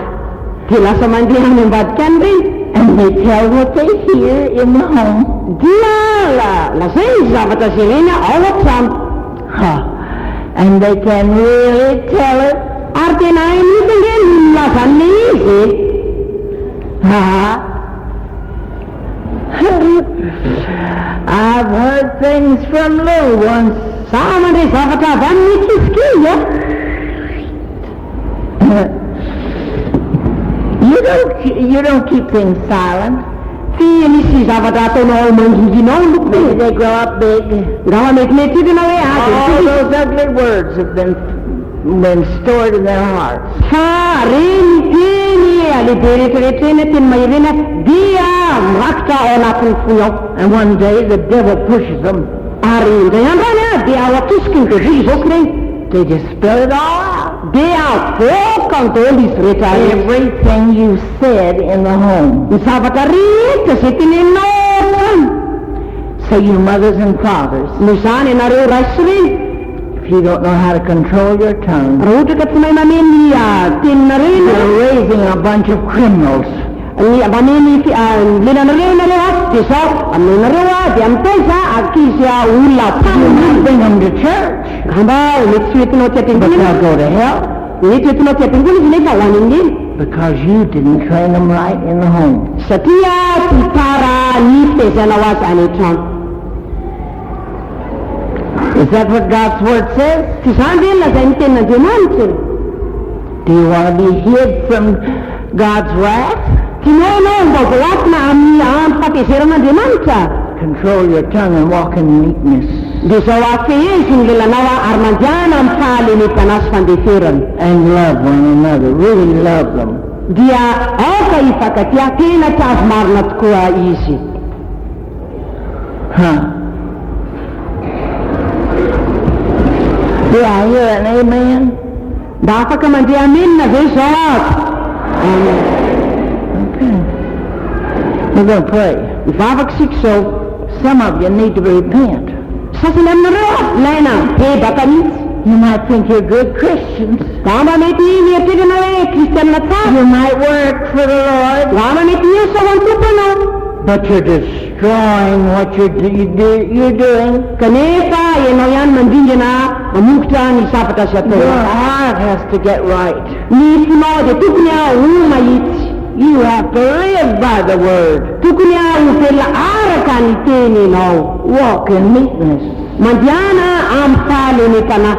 Dia lasa mandeha any ambadika any reny. and they tell what they hear in the home. Dia lazay izy zavatra izay reny ao an-trano. And they can really tell it. Ary tena hainy mihitsy nge ny milazan'le izy. I've heard things from little ones. Zaho mandray zavatra avy amin'ny kisikily You don't keep things silent. Tsy misy zavatra ataonao manginginao Maybe they grow up big. ngamba metimety itanao hoe All those ugly words have been been stored in their hearts. Fa reny teny alehibe rehetrarehetra eny teny mahery eny dia mirakitra ao anatin'ny fony ao. And one day the devil pushes them. Ary indray andro any dia ao atosiky ny devily izao kireny. They just spill it all out. Dia avoaka ny daholo izy rehetra rehetra. Everything you said in the home. Ny zavatra rehetra izay teneninao trano. So you mothers and fathers, No zany ianareo ray sy reny. if you don't know how to control your tongue, Raha ohatra ka tsy mahay mameny teninareo you're ianareo, raising a bunch of criminals. mameny lelanareo ianareo dia zao aminareo dia mitaiza ankizy olona You tany. might bring them to church, Amba mety tsy hoentinao ty but am-piangonana. they'll go to hell Mety hoentinao ty am-piangonana izy nefa ho an'iny. because you didn't train them right in the home. Satria tsy tsara ny fitaizanao azy any an-trano. Is that what God's Word says? Tsy zany ve lazay ny tenin'Andriamanitra? Do you want to be hid from God's wrath? Tianao ianao mba voatina amin'ny ampy-fahatezerin'Andriamanitra. Control your tongue and walk in meekness Dia zao afehezy ny lelanao ary mandiana amin'ny fahalenetana sy fandeferana. and love one another. Really love them. Dia aoka hifankatia tena tiavy marina tokoa izy. Do I hear an amen? Mba afaka mandeha amenina ve zao ato? Okay. We're going to pray. Mivavaka sika zao. Some of you need to repent. Sasany aminareo ilaina bebaka mihitsy. You might think you're good Christians. Gamba mety mieritrerana hoe kristianina tsara. You might work for the Lord, Gamba mety miasa ho an'ny tompo ianao. but you're destroying what you're doing. Kanefa ianao ihany mandringana mamokotra ny zavatra azy Your atao. heart has to get right. Ny fonao dia tokony ho mahitsy. You have to live by the Word. Tokony ho velona araka ny teninao. Walk in meekness. Mandiana amin'ny fahalenetana.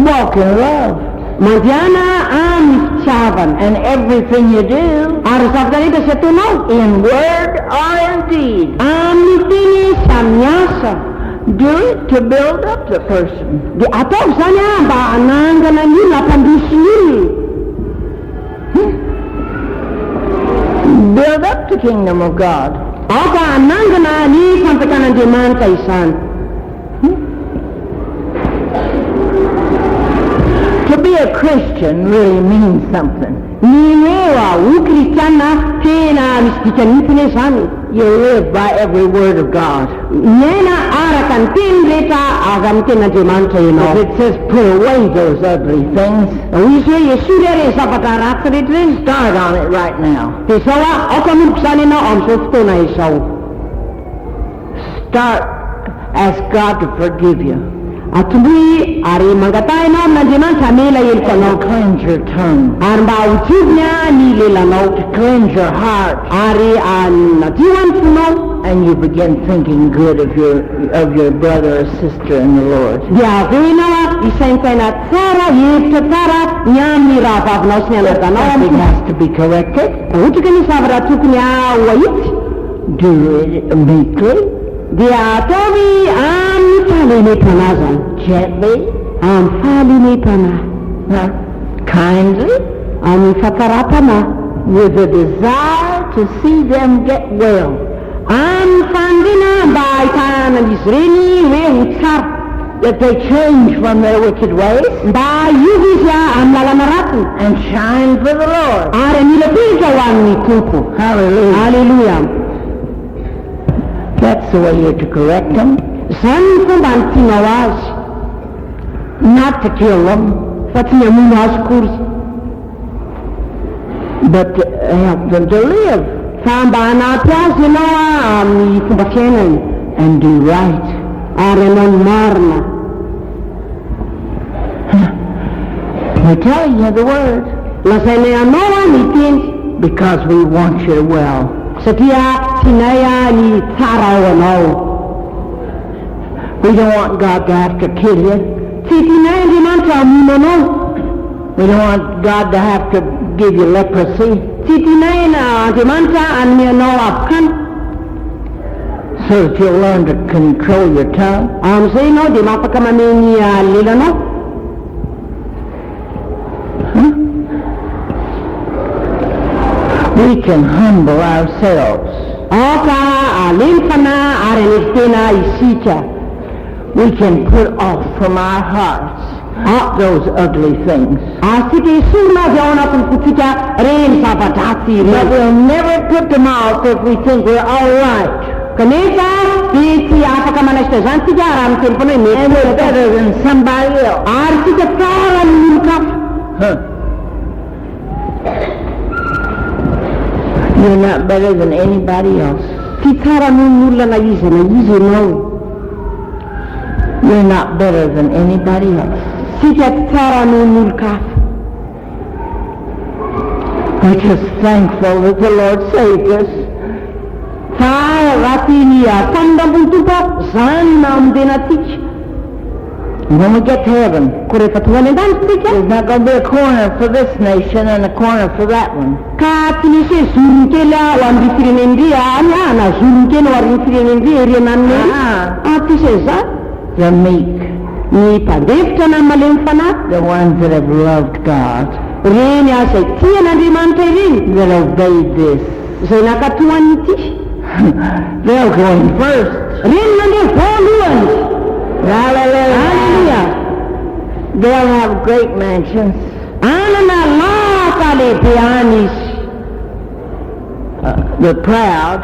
Walk in love. Mandiana amin'ny fitiavana. And everything you do, Ary zavatra rehetra izay ataonao in word or in deed, amin'ny teny sy amin'ny asa do it to build up the person. dia ataoko zany mba hanangana ny olona hampandrosiny olona. Build up the kingdom of God. Aoka hanangana ny fanjakan'Andriamanitra izany. To be a Christian really means something. Ny hoe ho kristiana tena misy dikany mihitsiny zany. You live by every word of God. Miaina araka ny teny rehetra avy amin'ny tenin'Andriamanitra If ianao. it says put away those ugly things, Hoy izy hoe esory ary zavatra ratsy rehetra reny. start on it right now. Dia zao aoka manomboka zany ianao amin'izao fotoana izao. Start, ask God to forgive you. Atombohy ary mangatah ianao amin'Andriamanitra hamela heloka anao. Cleanse your tongue. Ary mba hotrovina ny lelanao. Cleanse your heart. Ary nadio ny fonao. And you begin thinking good of your brother or sister in the Lord. Dia avy eo ianao isainsaina tsara, hevitra tsara ny amin'ny raha vavinao sy ny anadanao. Something has to be corrected. Ohatra ka ny zavatra tokony ho ahitsy Do it meekly, dia ataovy amin'ny fahalenetana zany. gently, Amin'ny fahalenetana, kindly, amin'ny fahatsarapana, with a desire to see them get well. amin'ny fandina mba ahitana izy reny hoe ho tsara. That they change from their wicked ways Mba iova izy amin'ny lalana ratiny and shine for the Lord. ary mila tezitra ho amin'ny tompo. Hallelujah. Aleluia. That's the way you're to correct them. Zany ny fomba nitianao azy, Not to kill them, fa tsy ny hamono azy kory, but to help them to live fa mba hanampy azy ianao amin'ny fomba fiainany and do right. ary ianao ny marina. We're telling you the Word Lazainay anao ny teny because we want you well. satria tianay ny tsara ao anao. We don't want God to have to kill you. Tsy tianay Andriamanitra hamono anao. We don't want God to have to give you leprosy. Tsy tianay na Andriamanitra hanome anao avokana. So that you'll learn to control your tongue Amin'izay ianao dia mafaka mameny lelanao We can humble ourselves. Aoka alemfana ary aneritena isika. We can put off from our hearts those ugly things. Asika esorona azy ao anatin'ny fotsika reny zava-dratsy But ireny. we'll never put them off if we think we're all right. Kanefa dia tsy afaka manaisitra izany tsika raha miteny foana hoe And we're mety better than somebody else. ary tsika tsara ny olo-kafa. Huh. You're not better than anybody else. Tsy tsara noho ny olona na izy ianao. You're not better than anybody else. Tsika tsy tsara noho ny olo-kafa. We're just thankful that the Lord saved us. Fa raha tiany tanindambony tompo zany nanomdena atsika. When we get to heaven, Ko rehefa tonga any an-danitsika there's not going to be a corner for this nation and a corner for that one. ka tsy misy hoe zorony kely ho amin'ny firenen'ry any na zorony kely ho amin'ny firenen'ry ery ananiny tsy se zany. The meek, Ny mpandefitra na malemy fanahy the ones that have loved God, reny azay tian'Andriamanitra ireny that obeyed this. izay nakatoany ity. They'll go in first. Reny mandeha voalohany. Hallelujah. They'll have great mansions. Anana laka lehibe any izy. The proud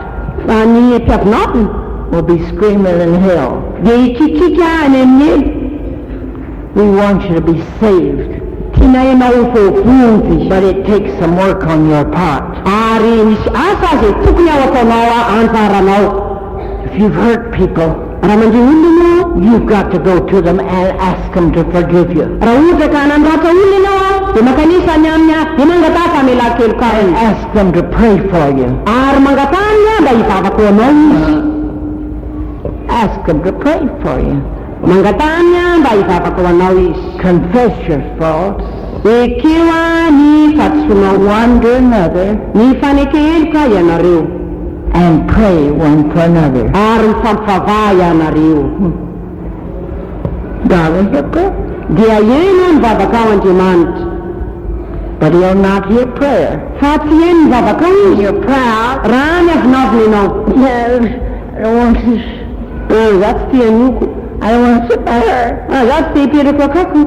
Fa ny mpiavinavina will be screaming in hell. dia ikikika any amin'ny elo. We want you to be saved, Tiana ianao voavonjy. but it takes some work on your part. Ary misy asa zay tokony ao ataonao anjaranao. If you've hurt people, Raha mandray olona ianao you've got to go to them and ask them to forgive you. raha ohatra ka nandratra olona ianao dia makanisa any aminy dia mangatah famelan-kelokariny Ask them to pray for you. ary mangatahany mba hivavaka anao izy. Ask them to pray for you. Mangatahany mba hivavaka anao izy. Confess your faults. Ekeo ny fahadisoanao One to another ny fanekeheloka ianareo and pray one for another. ary mifampivavaha ianareo. God will hear prayer, Dia eno mivavaka ao Andriamanitra. but He'll not hear prayer. Fa tsy eno mivavaka ao izy You're proud. raha ny avinavina ianao. I don't want to. Za tsy tia noko. I don't want to sit by her. Za tsy tia hipetraka akako.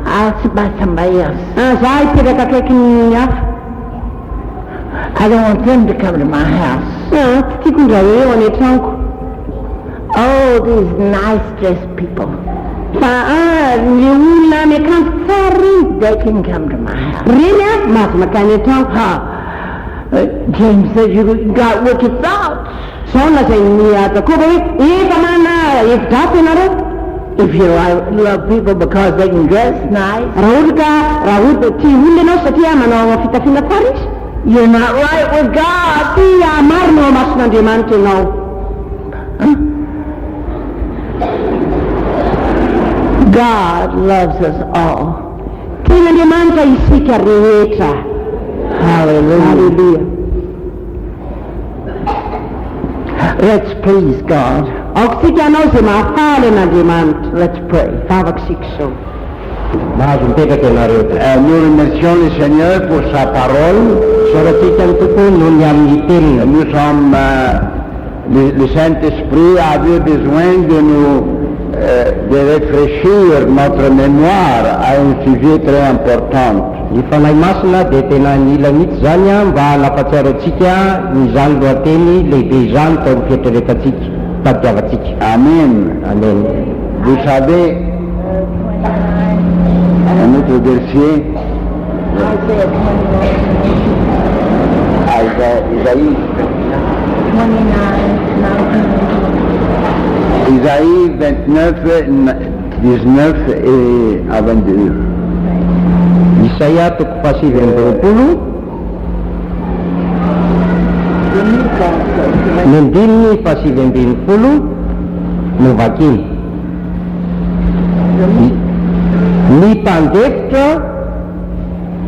I'll sit by somebody else. Za hipetraka akaiky ny hafa. I don't want them to come to my house. Tsy tiako ndra hoe eo any an-tranoko. Oh, these nice dressed people. Fa ny olona miakanjo tsara reny They can come to my house. reny mahazo maka any an-tranoko. James says you got wicked thoughts. Zao lazay ny Jakoba hoe efa mana hevi-dratsy ianareo. If you love people because they can dress nice, Raha ohatra tia olona ianao satria manao fitafiana tsara izy, you're not right with God. tsy marina ao mason'Andriamanitra ianao. God loves us all. Tian'Andriamanitra isika rehetra. Hallelujah. Haleluya. Let's please God. Aokitsika ianao izay mahafaly an'Andriamanitra. Let's pray. Vavaksika izao. Mahazo mipetraka ianareo. Nous remercions le Seigneur pour sa parole. Soratsika ny tompony noho ny amin'ny teniny. Nous sommes, le Saint-Esprit avait besoin de réfléchir notre mémoire à un sujet très important. Ny fanahy masina dia tena nila mihitsy zany mba hanafatsiaro antsika ny zany lohateny lehibe izany tao amin'ny fieritreretantsika mpadiavatsika. Amen. Amen. Vous savez, un autre verset, Isaïe 29, 19 et à 22. Isaia toko fahasivy amby roapolo ny andininy fahasivy amby enimpolo no vakiny. Ny mpandefitra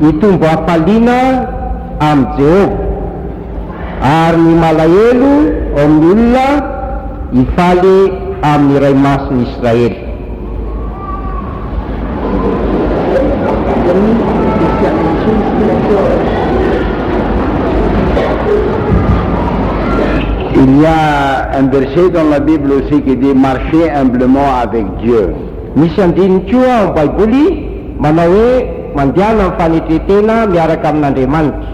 hitombo hafaliana amin'ny Jehova ary ny malahelo ao amin'ny olona hifaly amin'ny iray masony Israely. Il y a un verset dans la Bible aussi qui dit marcher humblement avec Dieu. Misy andininy koa ao baiboly manao hoe mandehana amin'ny fanetretena miaraka amin'Andriamanitra.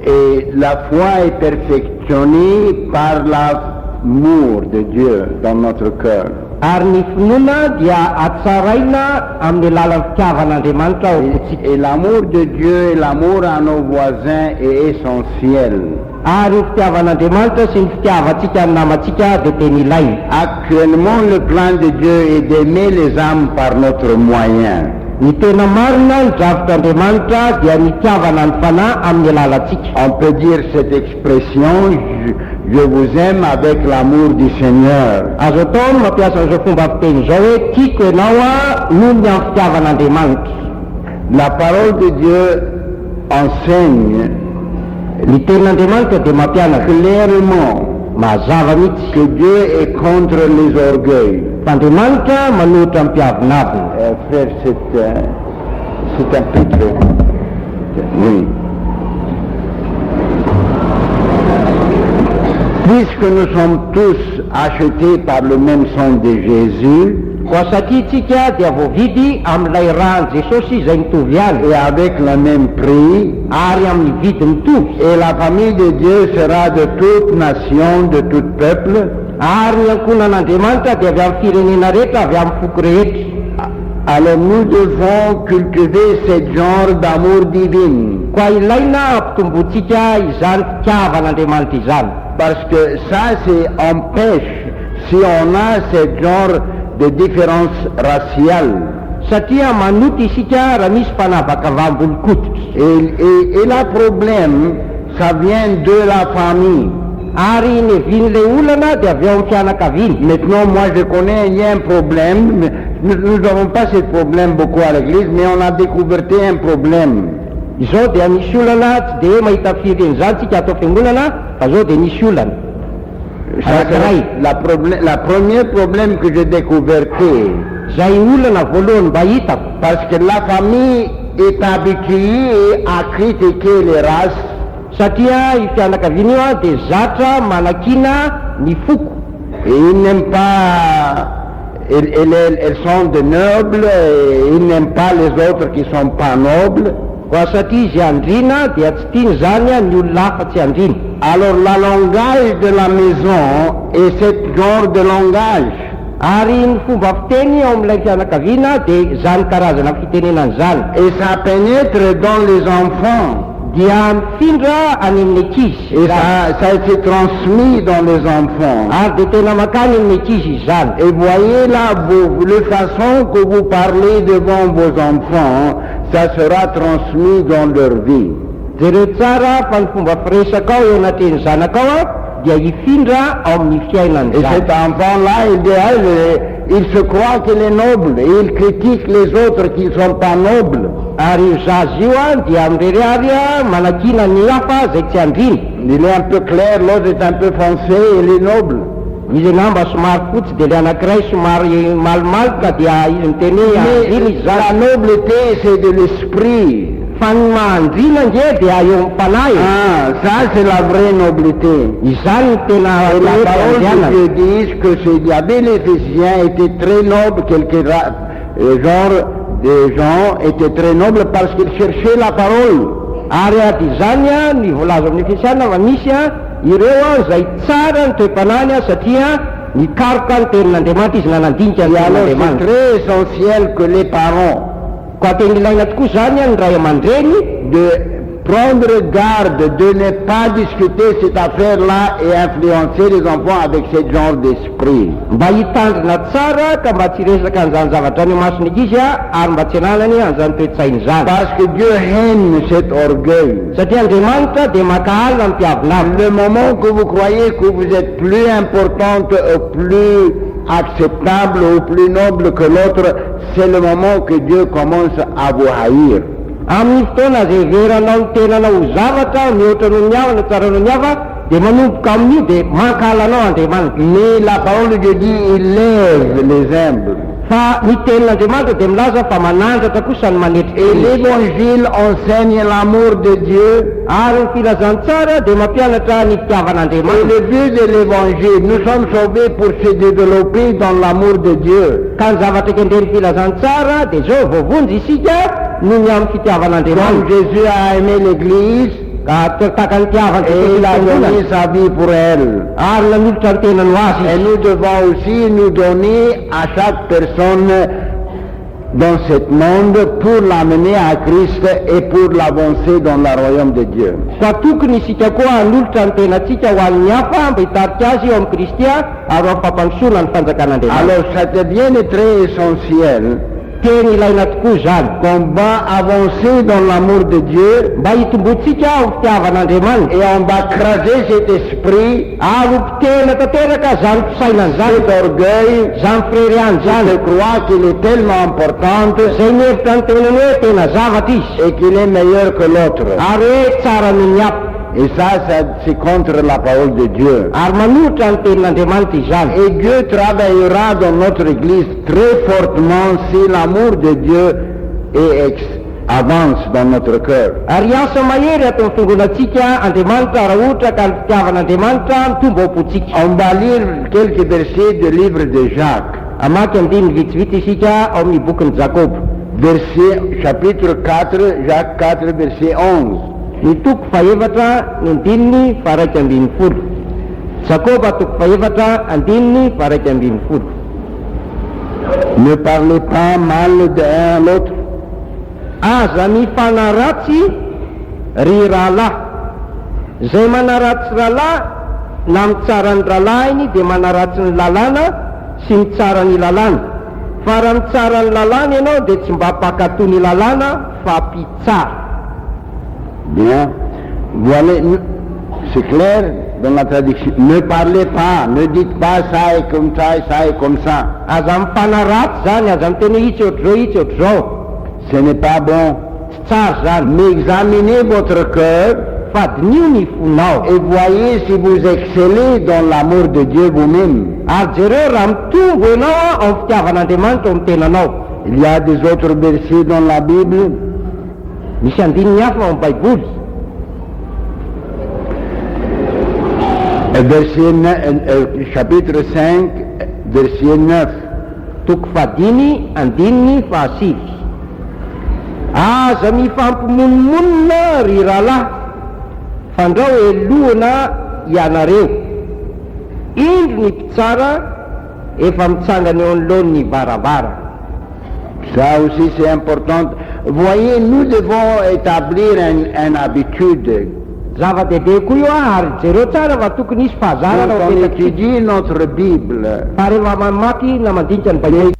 Et la foi est perfectionnée par l'amour de Dieu dans notre cœur. Ary ny finoana dia atsaraina amin'ny alalan'ny fitiavan'Andriamanitra ao amintsika. Et l'amour de Dieu et l'amour à nos voisins est essentiel. Ary ny fitiavan'Andriamanitra sy ny fitiavantsika amin'ny namantsika dia tena ilaina. Actuellement, le plan de Dieu est d'aimer les âmes par notre moyen. Ny tena marina ny drafitr'Andriamanitra dia ny tiavana ny fanahy amin'ny alalantsika. On peut dire cette expression, je vous aime avec l'amour du Seigneur. Azo atao ny mampiasa an'izao fomba fiteny izao hoe tiako ianao a noho ny amin'ny fitiavan'Andriamanitra. La parole de Dieu enseigne Ny tenin'Andriamanitra dia mampianaka clairement mazava mihitsy que Dieu est contre les orgueils. f'Andriamanitra manohitra amin'ny mpiavonavina. Frère, c'est un peu trop. Oui. Puisque nous sommes tous achetés par le même sang de Jésus, Koa satria tsika dia voavidy amin'ilay rano Jesosy izay mitovy azy et avec le même prix, ary amin'ny vidy mitovy, et la famille de Dieu sera de toute nation, de tout peuple, ary ny ankonan'Andriamanitra dia avy amin'ny firenena rehetra, avy amin'ny foko rehetra. alors nous devons cultiver ce genre d'amour divin. Koa ilaina ampitombotsika izany fitiavan'Andriamanitra izany, Parce que ça, c'est empêche, si on a ce genre de différence raciale. satria manoty isika raha misy fanavaka vambolo-koditra. Et le problème, ça vient de la famille. Ary ny hevin'ilay olana dia avy ao amin'ny fianakaviana. Maintenant, moi je connais, il y a un problème, nous n'avons pas ce problème beaucoup à l'église, mais on a découvert un problème. Izao dia misy olana tsy dia hoe mahita fireny zany tsika atao fiangonana, fa zao dia misy olana Ça, c'est la première problème que j'ai découvert. zay olana voalohany mba hitako, Parce que la famille est habituée à critiquer les races, satria i fianakaviana io a dia zatra manakina ny foko. et ils n'aiment pas, elles sont de nobles, et ils n'aiment pas les autres qui sont pas nobles. Koa satria izy andrina dia tsy tiany zany a ny olona hafa tsy andrina. Alors le langage de la maison est ce genre de langage. Ary ny fomba fiteny ao amin'ilay fianakaviana dia zany karazana fitenenany zany, Et ça pénètre dans les enfants. dia mifindra any amin'ny ankizy, Et ça a été transmis dans les enfants. ary dia tena makany amin'ny ankizy izany. Et voyez là, la façon que vous parlez devant vos enfants, ça sera transmis dans leur vie. Jereo tsara fa ny fomba firesaka ao eo anatreny zanakao a dia hifindra ao amin'ny fiainany Et zany. cet enfant-là, il se croit qu'il est noble, et il critique les autres qui ne sont pas nobles. Ary io zazy io a dia mireriary a manakina ny hafa zay tsy andrina. Il est un peu clair, l'autre est un peu foncé, il est noble. Izy angamba somary fotsy dia le anankiray somary malomaloka dia izy miteny hoe andrina izy La zany. noblauté, c'est de l'esprit. Fa ny mahandrina nge dia eo amin'ny fanahy. Ah, ça c'est la vraie noblauté. Izany ny tena Et la parole de andianana. Dieu dit que il y avait les Éphésiens étaient très nobles, genre des gens étaient très nobles parce qu'ils cherchaient la parole. Ary ady izany a ny voalaza amin'ny Efesiana fa misy a ireo a zay tsara ny toe-panany a satria nikaroka ny tenin'Andriamanitra izy nanandinika ny Et alors c'est tenin'Andriamanitra. très essentiel que les parents Koa tena ilaina tokoa zany a ny ray aman-dreny de prendre garde de ne pas discuter cette affaire-là et influencer les enfants avec ce genre d'esprit. mba hitandrina tsara ka mba tsy resaka an'izany zavatra ny masony ankizy a ary mba tsy ananany an'izany toe-tsainy zany. Parce que Dieu haine cet orgueil. Satria Andriamanitra dia makahalina ny mpiavonavy. Le moment que vous croyez que vous êtes plus importante ou plus acceptable ou plus noble que l'autre, c'est le moment que Dieu commence à vous haïr. Amin'ny fotoana zay veranao ny tenanao ho zavatra mihoatra noho ny hafa na tsara noho ny hafa dia manomboka amin'io dia mankahalanao Andriamanitra. Mais la parole de Dieu dit, il lève les humbles. fa ny tenin'Andriamanitra dia milaza fa manandratra kosa ny manetry Et teny. l'évangile enseigne l'amour de Dieu. Ary ny filazantsara dia mampianatra ny Et fitiavan'Andriamanitra. le but de l'évangile, nous sommes sauvés pour se développer dans l'amour de Dieu. Ka ny zavatra kendreny filazantsara dia zao voavonjy isika no ny amin'ny Comme fitiavan'Andriamanitra. Jésus a aimé l'Église Ka taka ny tiavany et il a donné fiangonana sa vie pour elle. ary nanolotra ny tenany ho azy. Et nous devons aussi nous donner à chaque personne dans ce monde pour l'amener à Christ et pour l'avancer dans le royaume de Dieu. Fa tokony isika koa hanolotra ny tenantsika ho an'ny hafa mba hitarika azy eo amin'ny Kristia ary ho ampampansoana ny fanjakan'Andriamanitra. Alors ça devient très essentiel Teny ilaina tokoa zany qu'on va avancer dans l'amour de Dieu mba hitombotsika ho fitiavan'Andriamanitra et on va craser cet esprit, ary ho pitena tanteraka zany fisainany zany, cet orgueil, zany fireriany je zany crois qu'il est tellement important zay mihevitra ny tenany hoe tena zavatra izy et qu'il est meilleur que l'autre. ary hoe tsara noho ny hafa. Et ça c'est contre la parole de Dieu. Ary manolotra ny tenin'Andriamanitra izany. Et Dieu travaillera dans notre Église très fortement si l'amour de Dieu avance dans notre cœur. Ary asa mahery atao amin'ny fiangonantsika Andriamanitra raha ohatra ka ny fitiavan'Andriamanitra mitombo ao-potsika. On va lire quelques versets du livre de Jacques, Amaky andininy vitsivitsy isika ao amin'ny bokin'ny Jakoba. chapitre 4, Jacques 4, verset 11. Ny toko faefatra ny andininy faraiky ambin'ny folo. Jakoba toko faefatra andininy faraiky ambin'ny folo. Ne parlez pas mal d'un à l'autre, Aza mifanaratsy ry rahalahy. Zay manaratsy rahalahy na mitsara ny rahalahiny dia manaratsy ny lalàna sy mitsara ny lalàna. Fa raha mitsara ny lalàna ianao dia tsy mba mpakatoy ny lalàna fa mpitsara. bien, voilà, c'est clair dans la traduction. Ne parlez pas, ne dites pas ça est comme ça et ça est comme ça. Aza mifanaratsy zany, aza miteny hoe itsy ohatr'izao, itsy ohatr'izao. Ce n'est pas bon. Tsy tsara zany. Mais examinez votre cœur Fa dinio ny fonao. et voyez si vous excellez dans l'amour de Dieu vous-même. Ary jereo raha mitombo ianao ao amin'ny fitiavan'Andriamanitra ao amin'ny tenanao. Il y a des autres versets dans la Bible. Misy andininy hafa ao amin'ny Baiboly. Chapitre 5, verset 9. Toko fadiny andininy fahasivy. Aza mifampimononmonina ry rahalahy, fandrao elohana ianareo. Indro ny mpitsara efa mitsangana eo anoloan'ny varavara. Ça aussi c'est important. Voyez, nous devons établir une habitude. Zava-dehibe koa io ary jereo tsara fa tokony hisy fahazarana Quand ao on am-petratsika. étudie notre Bible, Fa rehefa mamaky na mandinika ny Baiboly,